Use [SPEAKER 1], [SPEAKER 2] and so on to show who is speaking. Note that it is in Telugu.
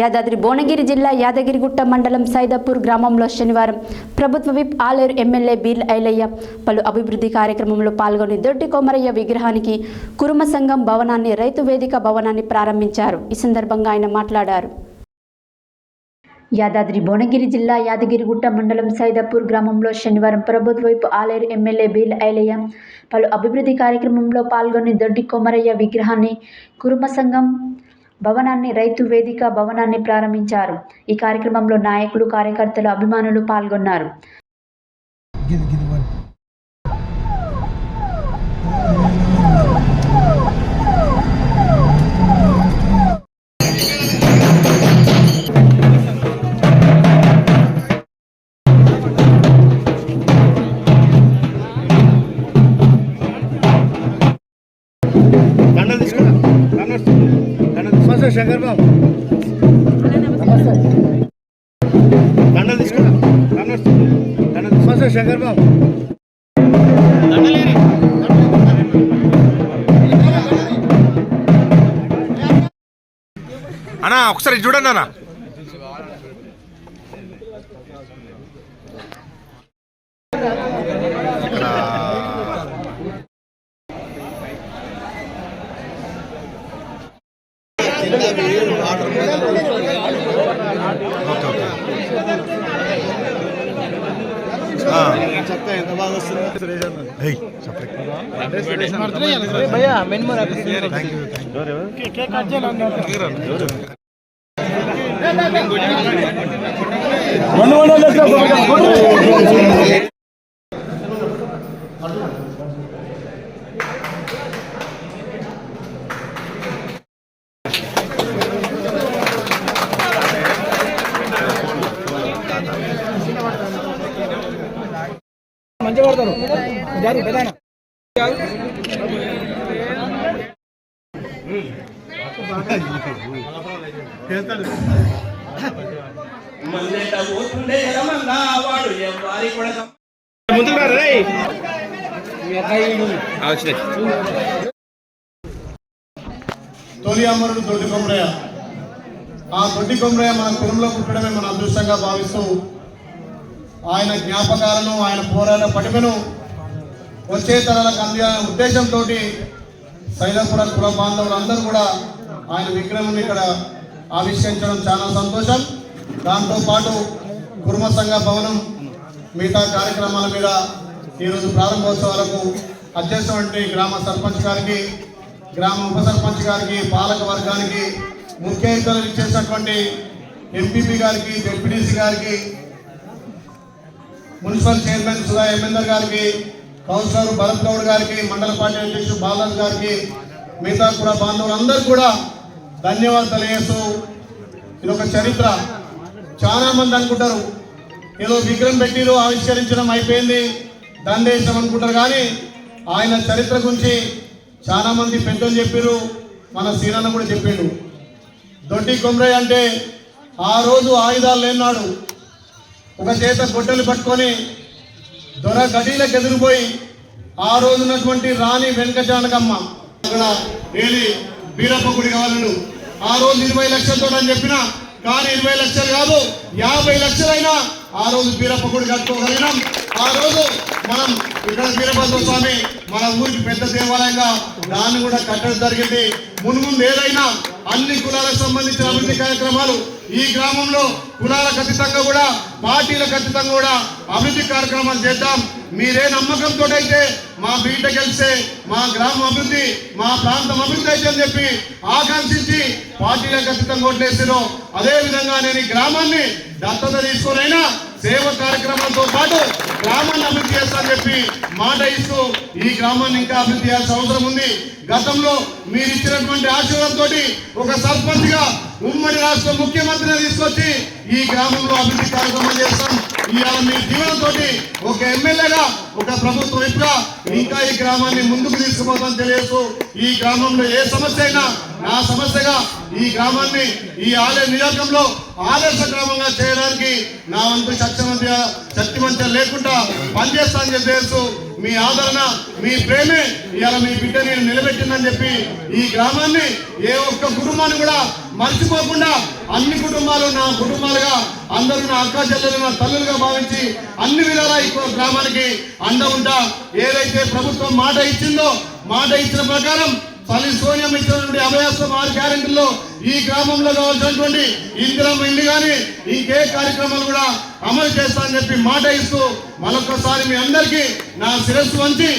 [SPEAKER 1] యాదాద్రి భువనగిరి జిల్లా యాదగిరిగుట్ట మండలం సైదాపూర్ గ్రామంలో శనివారం ప్రభుత్వ విప్ ఆలేరు ఎమ్మెల్యే బీర్ల ఐలయ్య పలు అభివృద్ధి కార్యక్రమంలో పాల్గొని దొడ్డి కొమరయ్య విగ్రహానికి కురుమ సంఘం భవనాన్ని రైతు వేదిక భవనాన్ని ప్రారంభించారు. ఈ సందర్భంగా ఆయన మాట్లాడారు. యాదాద్రి భువనగిరి జిల్లా యాదగిరిగుట్ట మండలం సైదాపూర్ గ్రామంలో శనివారం ప్రభుత్వ విప్ ఆలేరు ఎమ్మెల్యే బీర్ల ఐలయ్య పలు అభివృద్ధి కార్యక్రమంలో పాల్గొని దొడ్డి కొమరయ్య విగ్రహాన్ని కురుమ సంఘం భవనాన్ని రైతు వేదిక భవనాన్ని ప్రారంభించారు. ఈ కార్యక్రమంలో నాయకులు, కార్యకర్తలు, అభిమానులు పాల్గొన్నారు.
[SPEAKER 2] శంకర్ బాబు దండలు తీసుకున్నా శంకర్ బాబు అన్నా ఒకసారి చూడండి అన్న. ఎంత బాగా వస్తుంది. మంచిగా పడతారు
[SPEAKER 3] తొలి అమరుడు దొడ్డి కొమరయ్య. ఆ దొడ్డి కొమరయ్య మన కులంలో పుట్టడమే మన అదృష్టంగా భావిస్తూ ఆయన జ్ఞాపకాలను, ఆయన పోరాట పటిమను వచ్చే తరాలకు అందించాలనే ఉద్దేశంతో సైదాపుర కుల బాంధవులు అందరూ కూడా ఆయన విగ్రహం ఇక్కడ ఆవిష్కరించడం చాలా సంతోషం. దాంతోపాటు కుర్మ సంఘ భవనం మిగతా కార్యక్రమాల మీద ఈరోజు ప్రారంభోత్సవాలకు అధ్యక్షుడు గ్రామ సర్పంచ్ గారికి, గ్రామ ఉప సర్పంచ్ గారికి, పాలక వర్గానికి, ముఖ్య అతిథులు ఇచ్చేసినటువంటి ఎంపీపీ గారికి, డిప్యూటీసీ గారికి, మున్సిపల్ చైర్మన్ సుధా ఎమ్మెల్యర్ గారికి, కౌన్సిలర్ భరత్ గౌడ్ గారికి, మండల పార్టీ అధ్యక్షుడు బాలరాజ్ గారికి, మిగతా కూడా బాంధవులందరూ కూడా ధన్యవాదాలు తెలియజేస్తూ, ఇది ఒక చరిత్ర. చాలా మంది అనుకుంటారు ఏదో విగ్రహం పెట్టిలో ఆవిష్కరించడం అయిపోయింది, దండేశం అనుకుంటారు. కానీ ఆయన చరిత్ర గురించి చాలా మంది పెద్దలు చెప్పారు, మన సీనన్న కూడా చెప్పిండు. దొడ్డి కొమరయ్య అంటే ఆ రోజు ఆయుధాలు లేనాడు, ఒక చేత గొడ్డలు పట్టుకొని దొర గడిలకు ఎదురుపోయి ఆ రోజున్నటువంటి రాణి వెంకటానకమ్మ అక్కడ ఏలి బీరప్ప గుడి కావాలను ఆ రోజు 20 లక్షలతో అని చెప్పిన, కానీ 20 లక్షలు కాదు 50 లక్షలైనా ఆ రోజు బీరప్ప గుడి కట్టుకోగలిగినాం. ఆ రోజు మనం ఇక్కడ వీరభద్ర స్వామి మన ఊరికి పెద్ద దేవాలయంగా దాన్ని కూడా కట్టడం జరిగింది. మున్ముందు ఏదైనా అన్ని కులాలకు సంబంధించిన అభివృద్ధి కార్యక్రమాలు ఈ గ్రామంలో కులాలకు అతీతంగా కూడా, పార్టీలకు అతీతంగా కూడా అభివృద్ధి కార్యక్రమాలు చేద్దాం. మీరే నమ్మకంతో అయితే మా బిడ్డ గెలిస్తే మా గ్రామం అభివృద్ధి, మా ప్రాంతం అభివృద్ధి అయితే అని చెప్పి ఆకాంక్షించి పార్టీలకు అతీతంగా ఓట్లేసారో, అదే విధంగా నేను ఈ గ్రామాన్ని దత్తత తీసుకొనైనా సేవ కార్యక్రమాలతో పాటు గ్రామాన్ని అభివృద్ధి చేస్తానని చెప్పి మాట ఇస్తూ ఈ గ్రామాన్ని ఇంకా అభివృద్ధి చేయాల్సిన అవసరం ఉంది. గతంలో మీరు ఇచ్చినటువంటి ఆశీర్వాదంతో ఒక సర్పంచ్ గా ఉమ్మడి రాష్ట్ర ముఖ్యమంత్రిని తీసుకొచ్చి ఈ గ్రామంలో అభివృద్ధి కార్యక్రమాలు చేస్తాం. ఇవాళ మీ జీవనంతో ఒక ఎమ్మెల్యేగా, ఒక ప్రభుత్వ విప్గా ఇంకా ఈ గ్రామాన్ని ముందుకు తీసుకుపోతామని తెలియజేస్తూ, ఈ గ్రామంలో ఏ సమస్య అయినా నా సమస్యగా ఈ గ్రామాన్ని ఈ ఆలయ నియోజకంలో ఆదర్శ గ్రామంగా చేయడానికి నా వంతు శక్తివంతం లేకుండా పనిచేస్తానని చెప్పేస్తూ మీ ఆదరణ, మీ ప్రేమే ఇవాళ మీ బిడ్డ నేను నిలబెట్టిందని చెప్పి ఈ గ్రామాన్ని ఏ ఒక్క కుటుంబాన్ని కూడా మర్చిపోకుండా అన్ని కుటుంబాలు నా కుటుంబాలుగా అందరూ నా అక్క చెల్లెలు నా తల్లులుగా భావించి అన్ని విధాలా ఈ గ్రామానికి అండ ఉంటా. ఏదైతే ప్రభుత్వం మాట ఇచ్చిందో మాట ఇచ్చిన ప్రకారం తల్లి సోనియమ్మ ఇచ్చినటువంటి అభయాస్తం 6 గ్యారెంటీల్లో ఈ గ్రామంలో కావాల్సినటువంటి ఇందిరమ్మ ఇల్లు కానీ ఇంకే కార్యక్రమాలు కూడా అమలు చేస్తానని చెప్పి మాట ఇస్తూ మరొకసారి మీ అందరికీ నా శిరస్సు వంచి